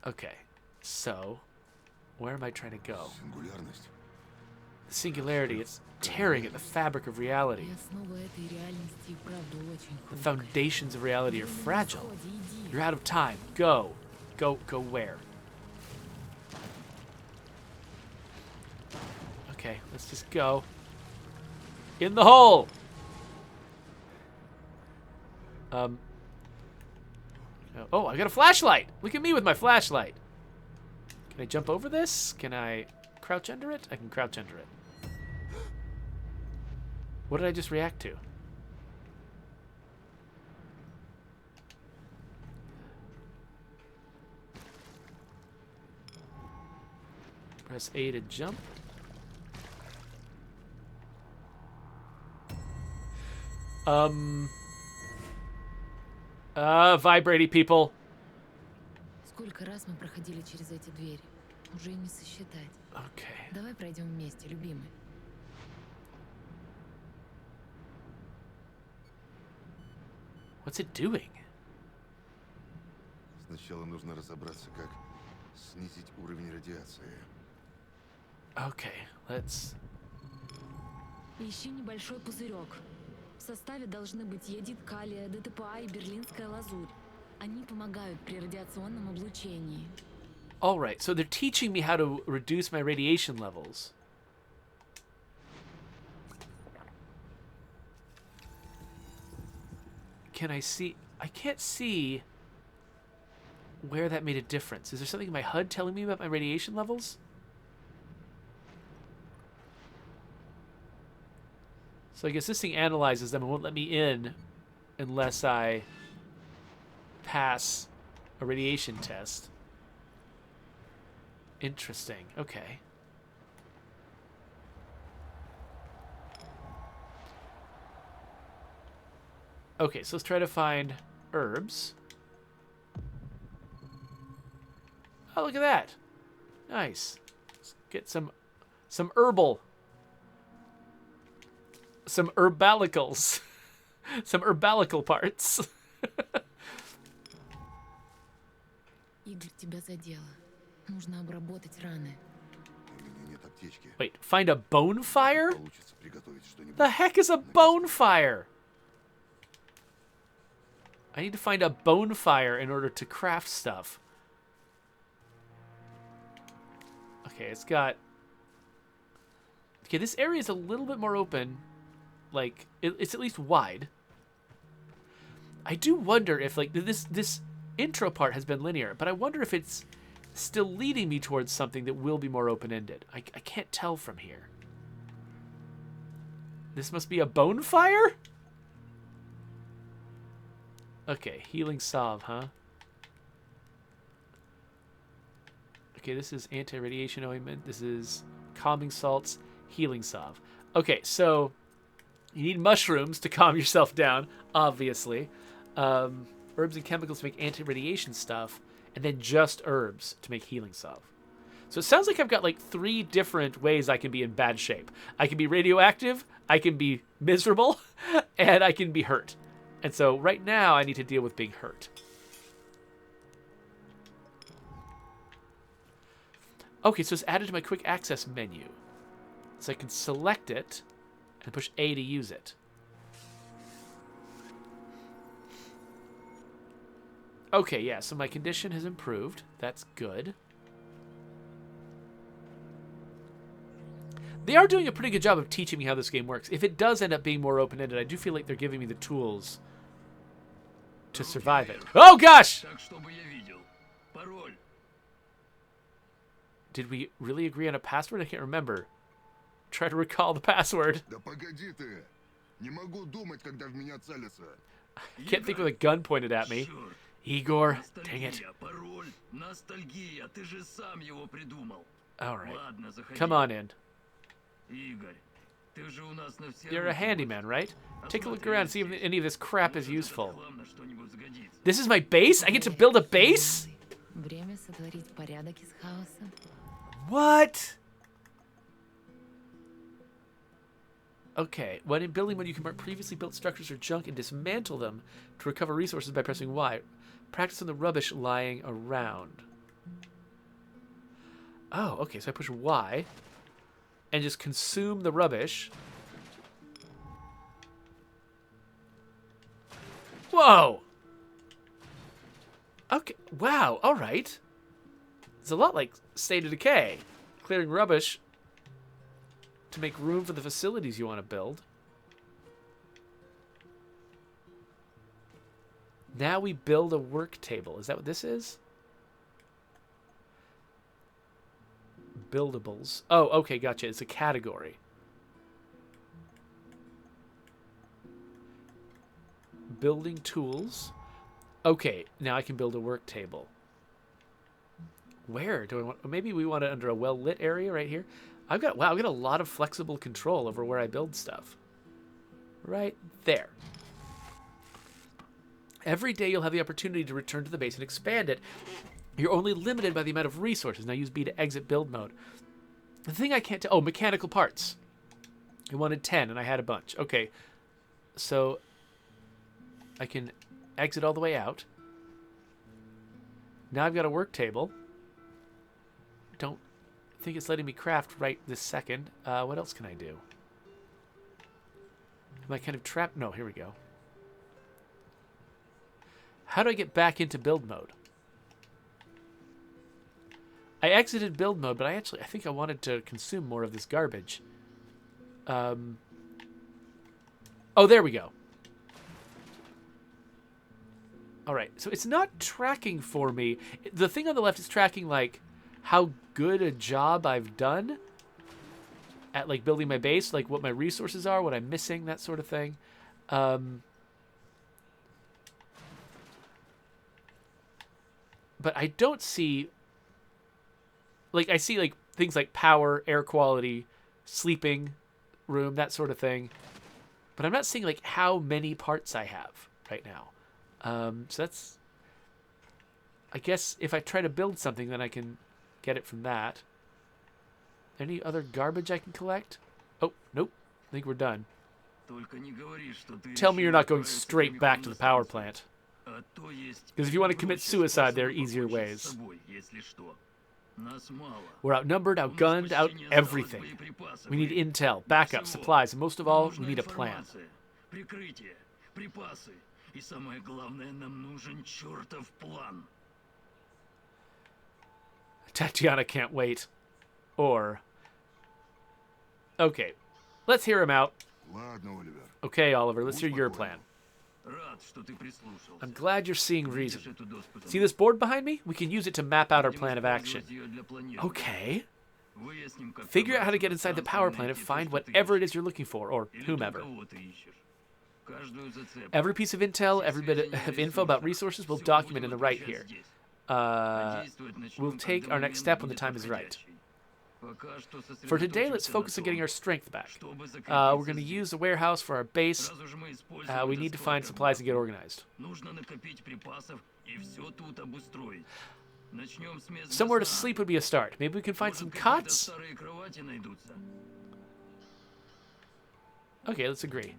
Okay, so where am I trying to go? Сингулярность. The singularity, it's tearing at the fabric of reality. The foundations of reality are fragile. You're out of time. Go. Go where? Okay, let's just go. In the hole! Oh, I got a flashlight! Look at me with my flashlight. Can I jump over this? Can I crouch under it? I can crouch under it. What did I just react to? Press A to jump. Vibrating people. Сколько раз мы проходили через эти двери? Уже и не сосчитать. Okay. Давай пройдем вместе, любимый. What's it doing? Сначала нужно разобраться, как снизить уровень радиации. Okay, let's... Ищи небольшой пузырек. В составе должны быть йодид калия, ДТПА и берлинская лазурь. Они помогают при радиационном облучении. All right, so they're teaching me how to reduce my radiation levels. Can I see? I can't see where that made a difference. Is there something in my HUD telling me about my radiation levels? So I guess this thing analyzes them and won't let me in unless I pass a radiation test. Interesting. Okay. Okay, so let's try to find herbs. Oh, look at that. Nice. Let's get some herbal. Some herbalicals. Some herbalical parts. Игорь, тебя задело. Нужно обработать раны. У меня нет аптечки. Wait, find a bonfire? Получится приготовить что-нибудь. The heck is a bonfire? I need to find a bonfire in order to craft stuff. Okay, it's got... Okay, this area is a little bit more open. Like, it's at least wide. I do wonder if, like, this intro part has been linear, but I wonder if it's still leading me towards something that will be more open-ended. I can't tell from here. This must be a bonfire? Okay, healing salve, huh? Okay, this is anti-radiation ointment. This is calming salts, healing salve. Okay, so you need mushrooms to calm yourself down, obviously. Herbs and chemicals to make anti-radiation stuff, and then just herbs to make healing salve. So it sounds like I've got like 3 different ways I can be in bad shape. I can be radioactive, I can be miserable, and I can be hurt. And so right now I need to deal with being hurt. Okay, so it's added to my quick access menu. So I can select it and push A to use it. Okay, yeah, so my condition has improved. That's good. They are doing a pretty good job of teaching me how this game works. If it does end up being more open-ended, I do feel like they're giving me the tools to survive it. Oh, gosh! Так, чтобы я видел. Пароль. Did we really agree on a password? I can't remember. Try to recall the password. Да погоди ты! Не могу думать, когда в меня целятся. I can't think with a gun pointed at me. Чёрт. Igor, dang it. Ностальгия, пароль. Ностальгия. Ты же сам его придумал. All right, Ладно, заходи. come on in. Игорь, ты же у нас на все You're a руки handyman, right? Take a look around, see if any of this crap is useful. хлам на что-нибудь сгодится. This is my base? I get to build a base? Время сотворить порядок из хаоса. What? Okay, when in building mode, you can mark previously built structures or junk and dismantle them to recover resources by pressing Y. Practice on the rubbish lying around. Oh, okay, so I push Y and just consume the rubbish. Whoa! Okay, wow, alright. It's a lot like State of Decay. Clearing rubbish to make room for the facilities you want to build. Now we build a work table. Is that what this is? Buildables. Oh, okay, gotcha. It's a category. Building tools. Okay, now I can build a work table. Where do I want? Maybe we want it under a well-lit area right here. I've got a lot of flexible control over where I build stuff. Right there. Every day you'll have the opportunity to return to the base and expand it. You're only limited by the amount of resources. Now use B to exit build mode. The thing I can't oh, mechanical parts. I wanted 10 and I had a bunch. Okay. So I can exit all the way out. Now I've got a work table. Don't think it's letting me craft right this second. What else can I do? Am I kind of trapped? No, here we go. How do I get back into build mode? I exited build mode, but I think I wanted to consume more of this garbage. Oh, there we go. All right, so it's not tracking for me. The thing on the left is tracking, like, how good a job I've done at, like, building my base, like, what my resources are, what I'm missing, that sort of thing. But I don't see... Like, I see, like, things like power, air quality, sleeping room, that sort of thing. But I'm not seeing, like, how many parts I have right now. So that's... I guess if I try to build something, then I can get it from that. Any other garbage I can collect? Oh, nope. I think we're done. Tell me you're not going straight back to the power plant. Because if you want to commit suicide, there are easier ways. We're outnumbered, outgunned, out everything. We need intel, backup, supplies, and most of all, we need a plan. Tatiana can't wait. Or... Okay, let's hear him out. Okay, Oliver, let's hear your plan. I'm glad you're seeing reason. See this board behind me? We can use it to map out our plan of action. Okay. Figure out how to get inside the power plant and find whatever it is you're looking for, or whomever. Every piece of intel, every bit of info about resources, we'll document in the right here. We'll take our next step when the time is right. For today, let's focus on getting our strength back. We're going to use the warehouse for our base. We need to find supplies and get organized. Somewhere to sleep would be a start. Maybe we can find some cots? Okay, let's agree.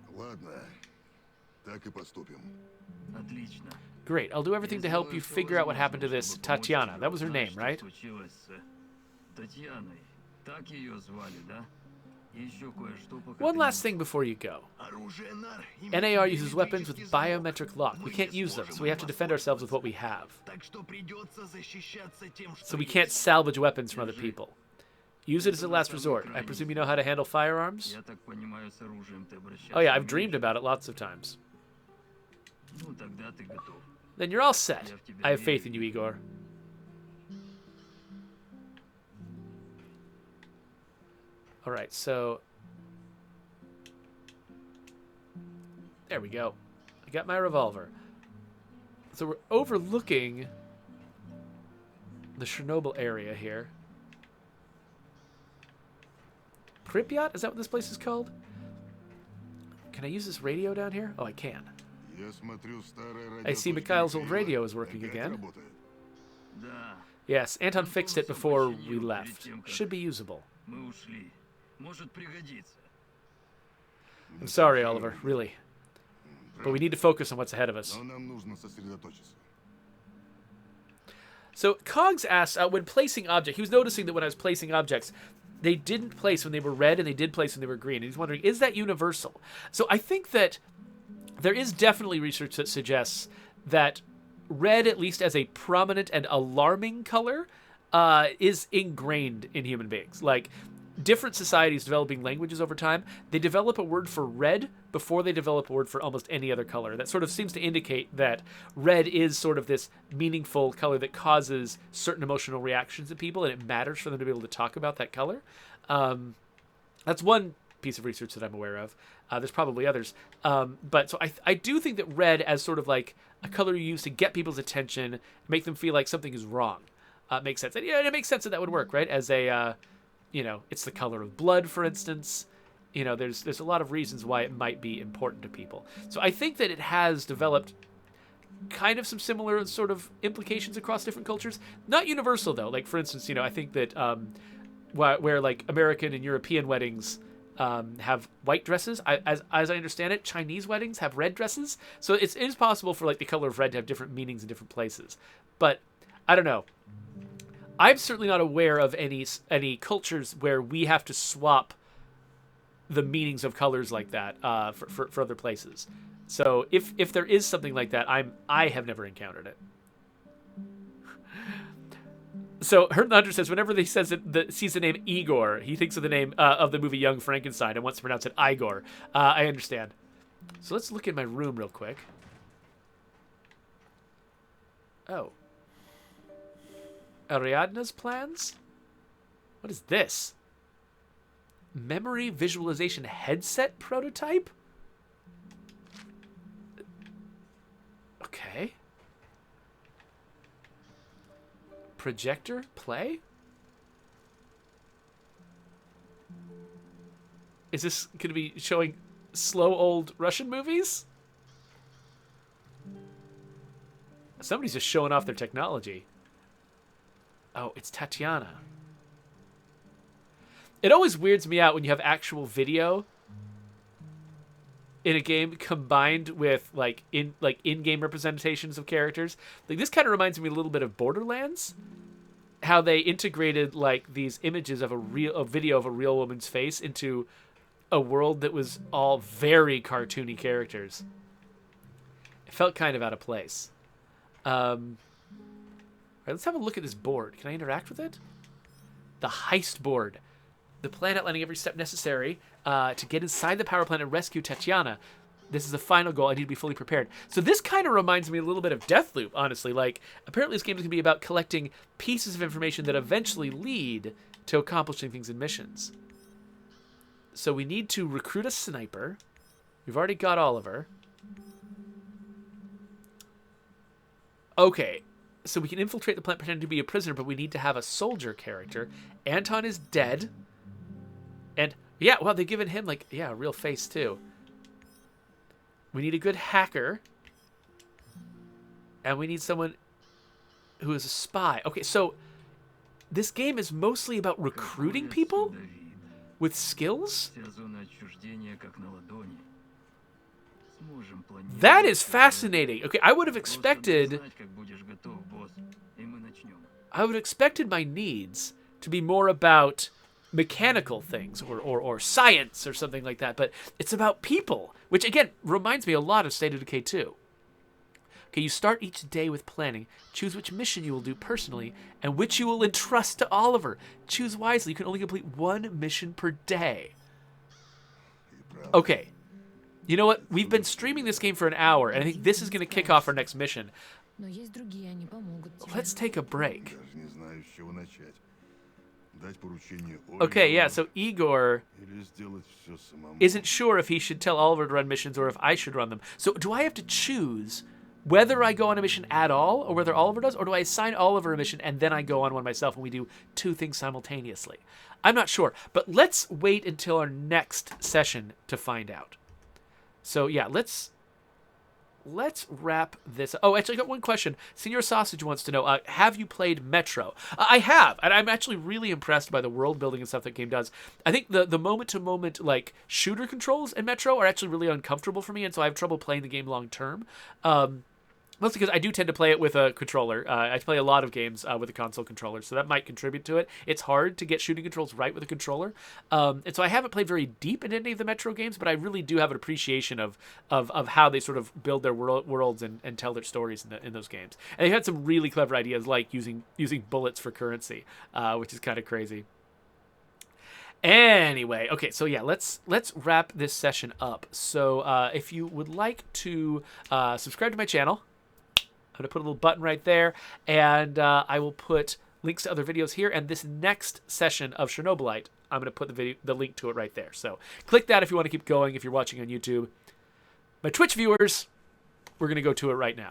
Great, I'll do everything to help you figure out what happened to this Tatiana. That was her name, right? One last thing before you go. NAR uses weapons with biometric lock. We can't use them, so we have to defend ourselves with what we have. So we can't salvage weapons from other people. Use it as a last resort. I presume you know how to handle firearms? Oh yeah, I've dreamed about it lots of times. Then you're all set. I have faith in you, Igor. Alright, so... There we go. I got my revolver. So we're overlooking the Chernobyl area here. Pripyat? Is that what this place is called? Can I use this radio down here? Oh, I can. I see Mikhail's old radio is working again. Yes, Anton fixed it before we left. Should be usable. I'm sorry, Oliver, really. But we need to focus on what's ahead of us. So Cogs asked, when placing objects, he was noticing that when I was placing objects, they didn't place when they were red and they did place when they were green. And he's wondering, is that universal? So I think that there is definitely research that suggests that red, at least as a prominent and alarming color, is ingrained in human beings. Like, different societies developing languages over time, they develop a word for red before they develop a word for almost any other color. That sort of seems to indicate that red is sort of this meaningful color that causes certain emotional reactions in people, and it matters for them to be able to talk about that color. That's one piece of research that I'm aware of. There's probably others. But so I do think that red as sort of like a color you use to get people's attention, make them feel like something is wrong, makes sense. And, it makes sense that would work, right? As a, it's the color of blood, for instance. There's a lot of reasons why it might be important to people. So I think that it has developed kind of some similar sort of implications across different cultures. Not universal, though. Like, for instance, I think that where like American and European weddings have white dresses. As I understand it, Chinese weddings have red dresses. So it is possible for like the color of red to have different meanings in different places. But I don't know. I'm certainly not aware of any cultures where we have to swap the meanings of colors like that for other places. So if there is something like that, I have never encountered it. So Hurt Hunter says whenever he sees the name Igor, he thinks of the name of the movie Young Frankenstein and wants to pronounce it Igor. I understand. So let's look in my room real quick. Oh. Ariadna's plans? What is this? Memory visualization headset prototype? Okay. Projector play? Is this going to be showing slow old Russian movies? Somebody's just showing off their technology. Oh, it's Tatiana. It always weirds me out when you have actual video in a game combined with like in-game representations of characters. Like this kind of reminds me a little bit of Borderlands. How they integrated like these images of a video of a real woman's face into a world that was all very cartoony characters. It felt kind of out of place. All right, let's have a look at this board. Can I interact with it? The heist board. The plan outlining every step necessary to get inside the power plant and rescue Tatiana. This is the final goal. I need to be fully prepared. So this kind of reminds me a little bit of Deathloop, honestly. Like, apparently this game is going to be about collecting pieces of information that eventually lead to accomplishing things in missions. So we need to recruit a sniper. We've already got Oliver. Okay, so we can infiltrate the plant pretending to be a prisoner, but we need to have a soldier character. Anton is dead. And, yeah, well, they've given him, like, yeah, a real face, too. We need a good hacker. And we need someone who is a spy. Okay, so this game is mostly about recruiting people with skills? That is fascinating. Okay, I would have expected my needs to be more about mechanical things or science or something like that, but it's about people, which again reminds me a lot of State of Decay 2. Okay, you start each day with planning. Choose which mission you will do personally and which you will entrust to Oliver. Choose wisely. You can only complete one mission per day. Okay. You know what? We've been streaming this game for an hour, and I think this is going to kick off our next mission. Let's take a break. Okay, yeah, so Igor isn't sure if he should tell Oliver to run missions or if I should run them. So do I have to choose whether I go on a mission at all or whether Oliver does, or do I assign Oliver a mission and then I go on one myself and we do two things simultaneously? I'm not sure, but let's wait until our next session to find out. So yeah, let's wrap this. Oh, actually, I got one question. Senior Sausage wants to know, have you played Metro? I have, and I'm actually really impressed by the world building and stuff that game does. I think the moment-to-moment like shooter controls in Metro are actually really uncomfortable for me, and so I have trouble playing the game long term. Mostly because I do tend to play it with a controller. I play a lot of games with a console controller, so that might contribute to it. It's hard to get shooting controls right with a controller. And so I haven't played very deep in any of the Metro games, but I really do have an appreciation of how they sort of build their worlds and tell their stories in those games. And they've had some really clever ideas like using bullets for currency, which is kind of crazy. Anyway, okay, so yeah, let's wrap this session up. So if you would like to subscribe to my channel, I'm gonna put a little button right there, and I will put links to other videos here. And this next session of Chernobylite, I'm gonna put the link to it right there. So click that if you want to keep going. If you're watching on YouTube, my Twitch viewers, we're gonna go to it right now.